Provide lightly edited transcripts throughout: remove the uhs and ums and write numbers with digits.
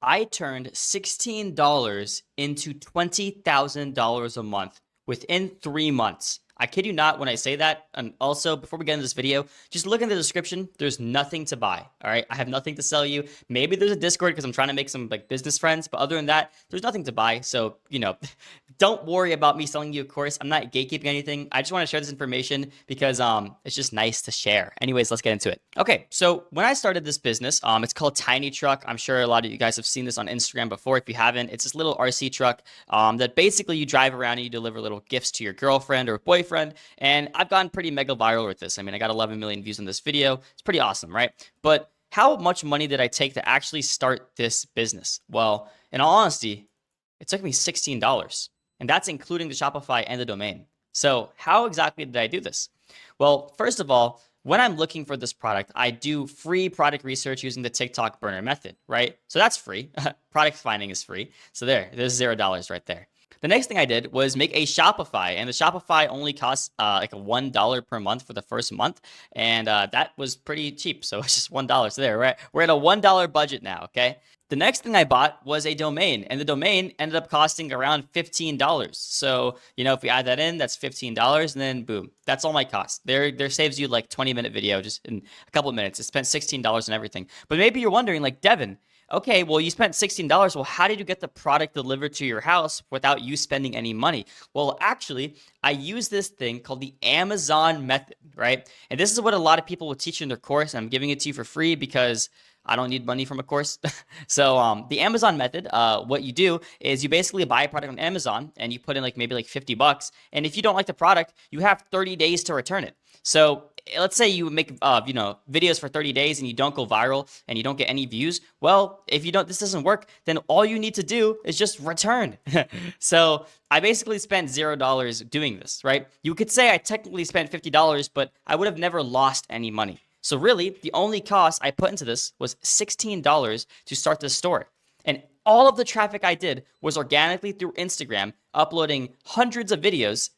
I turned $16 into $20,000 a month within 3 months. I kid you not when I say that. And also, before we get into this video, just look in the description. There's nothing to buy. All right. I have nothing to sell you. Maybe there's a Discord because I'm trying to make some like business friends. But other than that, there's nothing to buy. So, don't worry about me selling you a course. I'm not gatekeeping anything. I just want to share this information because it's just nice to share. Anyways, let's get into it. Okay. So when I started this business, it's called Tiny Truck. I'm sure a lot of you guys have seen this on Instagram before. If you haven't, it's this little RC truck that basically you drive around and you deliver little gifts to your girlfriend or boyfriend. And I've gotten pretty mega viral with this. I mean, I got 11 million views on this video. It's pretty awesome, right? But how much money did I take to actually start this business? Well, in all honesty, it took me $16, and that's including the Shopify and the domain. So how exactly did I do this? Well, first of all, when I'm looking for this product, I do free product research using the TikTok burner method, right? So that's free. Product finding is free. So there's $0 right there. The next thing I did was make a Shopify, and the Shopify only costs like a $1 per month for the first month, and that was pretty cheap. So it's just $1. So there, right? We're at a $1 budget now. Okay. The next thing I bought was a domain, and the domain ended up costing around $15. So, if we add that in, that's $15, and then boom, that's all my costs. There saves you like 20-minute video just in a couple of minutes. It spent $16 and everything. But maybe you're wondering, like, Devin, okay, well, you spent $16. Well, how did you get the product delivered to your house without you spending any money? Well, actually, I use this thing called the Amazon method, right? And this is what a lot of people will teach you in their course. I'm giving it to you for free because I don't need money from a course. So the Amazon method, what you do is you basically buy a product on Amazon and you put in maybe $50. And if you don't like the product, you have 30 days to return it. So let's say you make videos for 30 days and you don't go viral and you don't get any views. Well, if this doesn't work, then all you need to do is just return. So I basically spent $0 doing this, right? You could say I technically spent $50, but I would have never lost any money. So really, the only cost I put into this was $16 to start this store. And all of the traffic I did was organically through Instagram, uploading hundreds of videos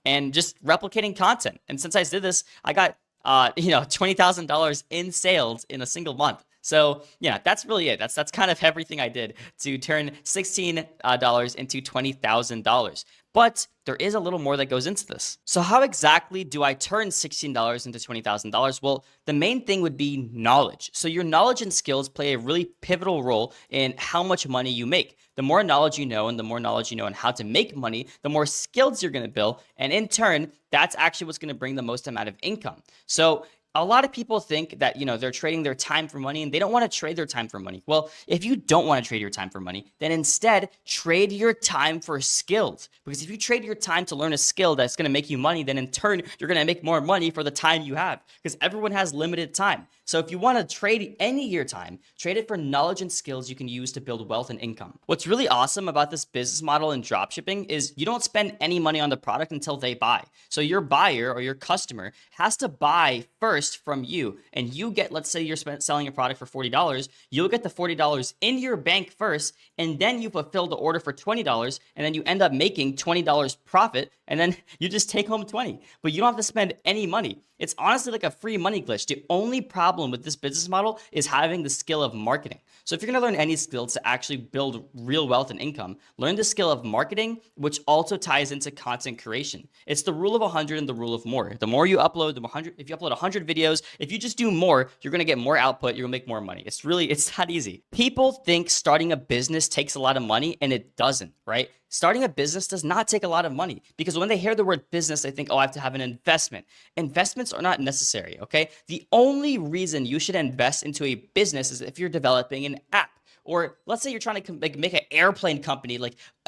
and just replicating content. And since I did this, I got $20,000 in sales in a single month. So yeah, that's really it. That's kind of everything I did to turn $16 into $20,000. But there is a little more that goes into this. So how exactly do I turn $16 into $20,000? Well, the main thing would be knowledge. So your knowledge and skills play a really pivotal role in how much money you make. The more knowledge you know and the more knowledge you know on how to make money, the more skills you're going to build. And in turn, that's actually what's going to bring the most amount of income. So a lot of people think that, they're trading their time for money and they don't want to trade their time for money. Well, if you don't want to trade your time for money, then instead trade your time for skills. Because if you trade your time to learn a skill that's going to make you money, then in turn, you're going to make more money for the time you have because everyone has limited time. So if you want to trade any of your time, trade it for knowledge and skills you can use to build wealth and income. What's really awesome about this business model in dropshipping is you don't spend any money on the product until they buy. So your buyer or your customer has to buy first from you, and you get, let's say you're selling a product for $40, you'll get the $40 in your bank first, and then you fulfill the order for $20, and then you end up making $20 profit, and then you just take home 20, but you don't have to spend any money. It's honestly like a free money glitch. The only problem with this business model is having the skill of marketing. So if you're going to learn any skills to actually build real wealth and income, learn the skill of marketing, which also ties into content creation. It's the rule of 100 and the rule of more. The more you upload, if you upload 100 videos, if you just do more, you're going to get more output, you're going to make more money. It's that easy. People think starting a business takes a lot of money, and it doesn't, right? Starting a business does not take a lot of money because when they hear the word business, they think, oh, I have to have an investment. Investments are not necessary, okay? The only reason you should invest into a business is if you're developing an app. Or let's say you're trying to make an airplane company.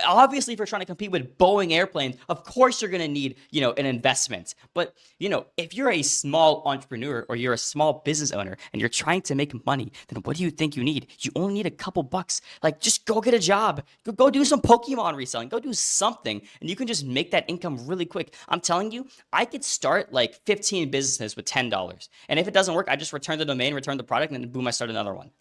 Obviously, if you're trying to compete with Boeing airplanes, of course you're going to need, an investment. But, if you're a small entrepreneur or you're a small business owner and you're trying to make money, then what do you think you need? You only need a couple bucks. Just go get a job. Go do some Pokemon reselling. Go do something, and you can just make that income really quick. I'm telling you, I could start 15 businesses with $10. And if it doesn't work, I just return the domain, return the product, and then boom, I start another one.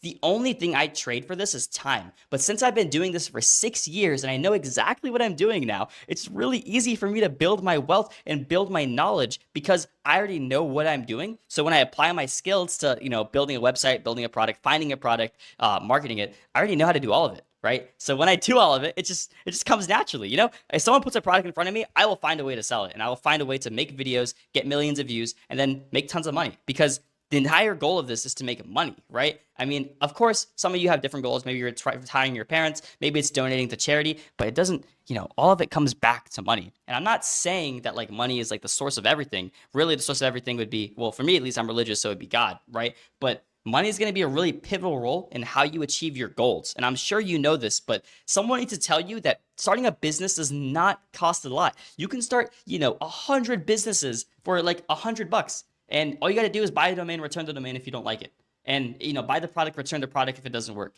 The only thing I trade for this is time. But since I've been doing this for 6 years and I know exactly what I'm doing now, it's really easy for me to build my wealth and build my knowledge because I already know what I'm doing. So when I apply my skills to, building a website, building a product, finding a product, marketing it, I already know how to do all of it. Right. So when I do all of it, it just comes naturally. If someone puts a product in front of me, I will find a way to sell it, and I will find a way to make videos, get millions of views, and then make tons of money, because the entire goal of this is to make money, right? I mean, of course, some of you have different goals. Maybe you're retiring your parents, maybe it's donating to charity, but it doesn't, all of it comes back to money. And I'm not saying that like money is like the source of everything. Really, the source of everything would be, well, for me at least, I'm religious, so it'd be God, right? But money is going to be a really pivotal role in how you achieve your goals. And I'm sure you know this, but someone needs to tell you that starting a business does not cost a lot. You can start, 100 businesses for like $100. And all you got to do is buy a domain, return the domain if you don't like it. And, buy the product, return the product if it doesn't work.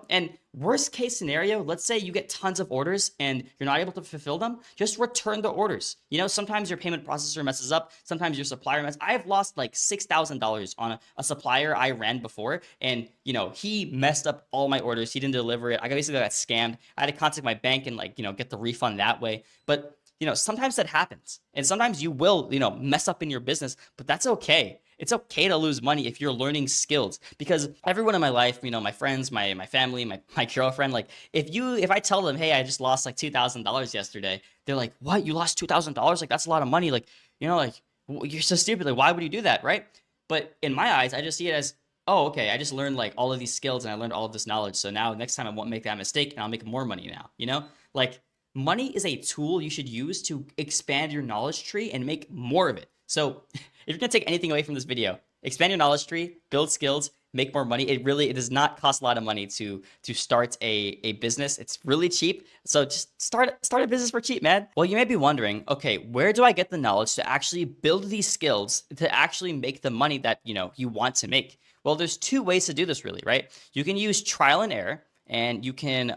And worst case scenario, let's say you get tons of orders and you're not able to fulfill them, just return the orders. Sometimes your payment processor messes up, sometimes your supplier messes. I have lost like $6,000 on a supplier I ran before, and he messed up all my orders. He didn't deliver it. I basically got scammed. I had to contact my bank and get the refund that way. But sometimes that happens, and sometimes you will, mess up in your business, but that's okay. It's okay to lose money if you're learning skills, because everyone in my life, my friends, my family, my girlfriend, like if I tell them, hey, I just lost like $2,000 yesterday, they're like, what? You lost $2,000? Like, that's a lot of money. Like, you're so stupid. Like, why would you do that? Right. But in my eyes, I just see it as, oh, okay, I just learned like all of these skills and I learned all of this knowledge. So now next time I won't make that mistake and I'll make more money now, like money is a tool you should use to expand your knowledge tree and make more of it. So if you're going to take anything away from this video, expand your knowledge tree, build skills, make more money. It does not cost a lot of money to start a business. It's really cheap. So just start a business for cheap, man. Well, you may be wondering, okay, where do I get the knowledge to actually build these skills to actually make the money that, you want to make? Well, there's two ways to do this really, right? You can use trial and error, and you can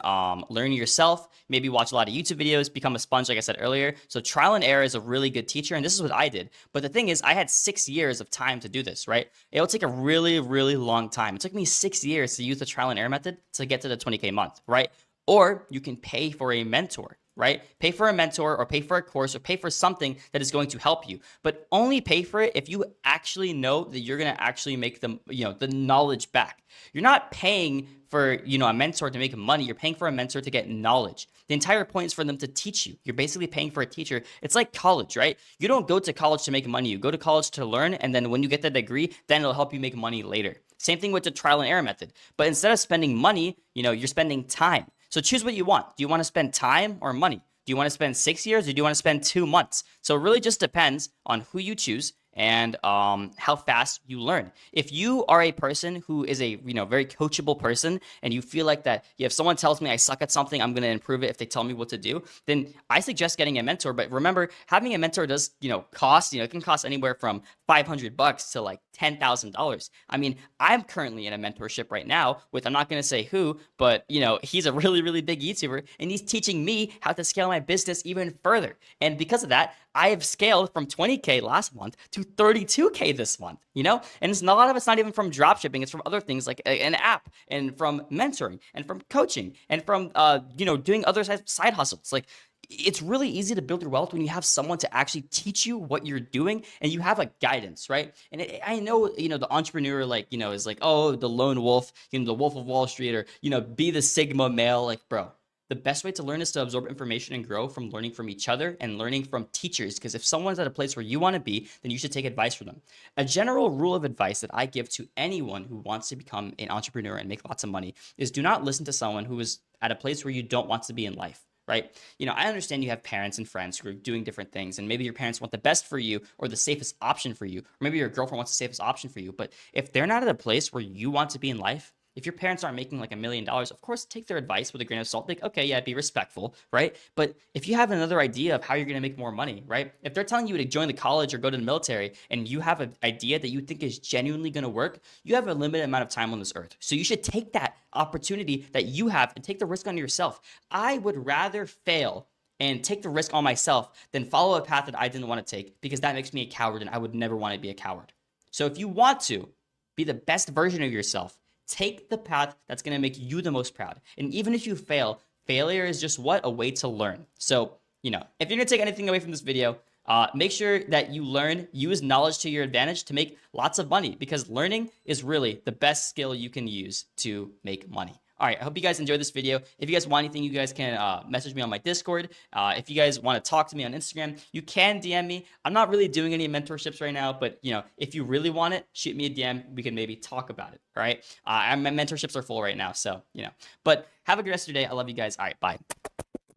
learn yourself, maybe watch a lot of YouTube videos, become a sponge, like I said earlier. So trial and error is a really good teacher, and this is what I did. But the thing is, I had 6 years of time to do this, right? It'll take a really, really long time. It took me 6 years to use the trial and error method to get to the 20K month, right? Or you can pay for a mentor, right? Pay for a mentor or pay for a course or pay for something that is going to help you, but only pay for it if you actually know that you're going to actually make them, the knowledge back. You're not paying for, a mentor to make money. You're paying for a mentor to get knowledge. The entire point is for them to teach you. You're basically paying for a teacher. It's like college, right? You don't go to college to make money. You go to college to learn, and then when you get the degree, then it'll help you make money later. Same thing with the trial and error method. But instead of spending money, you're spending time. So choose what you want. Do you want to spend time or money? Do you want to spend 6 years or do you want to spend 2 months? So it really just depends on who you choose and how fast you learn. If you are a person who is a very coachable person, and you feel like that, if someone tells me I suck at something, I'm going to improve it if they tell me what to do, then I suggest getting a mentor. But remember, having a mentor does cost, it can cost anywhere from $500 to like $10,000. I mean, I'm currently in a mentorship right now with, I'm not going to say who, but he's a really, really big YouTuber, and he's teaching me how to scale my business even further. And because of that, I have scaled from 20K last month to 32K this month, and it's a lot of it's not even from drop shipping. It's from other things like an app, and from mentoring, and from coaching, and from, doing other side hustles. Like, it's really easy to build your wealth when you have someone to actually teach you what you're doing, and you have a guidance, right? And I know, the entrepreneur, is like, oh, the lone wolf, the wolf of Wall Street, or, be the Sigma male. Like, bro, the best way to learn is to absorb information and grow from learning from each other and learning from teachers. Because if someone's at a place where you want to be, then you should take advice from them. A general rule of advice that I give to anyone who wants to become an entrepreneur and make lots of money is, do not listen to someone who is at a place where you don't want to be in life. Right? I understand you have parents and friends who are doing different things, and maybe your parents want the best for you or the safest option for you, or maybe your girlfriend wants the safest option for you. But if they're not at a place where you want to be in life, if your parents aren't making like $1 million, of course, take their advice with a grain of salt. Like, okay, yeah, be respectful, right? But if you have another idea of how you're going to make more money, right? If they're telling you to join the college or go to the military, and you have an idea that you think is genuinely going to work, you have a limited amount of time on this earth. So you should take that opportunity that you have and take the risk on yourself. I would rather fail and take the risk on myself than follow a path that I didn't want to take, because that makes me a coward, and I would never want to be a coward. So if you want to be the best version of yourself, Take the path that's going to make you the most proud. And even if you fail, failure is just what? A way to learn. So, if you're going to take anything away from this video, make sure that you learn, use knowledge to your advantage to make lots of money, because learning is really the best skill you can use to make money. All right, I hope you guys enjoyed this video. If you guys want anything, you guys can message me on my Discord. If you guys want to talk to me on Instagram, you can DM me. I'm not really doing any mentorships right now, but if you really want it, shoot me a DM. We can maybe talk about it. All right, my mentorships are full right now, so But have a good rest of your day. I love you guys. All right, bye.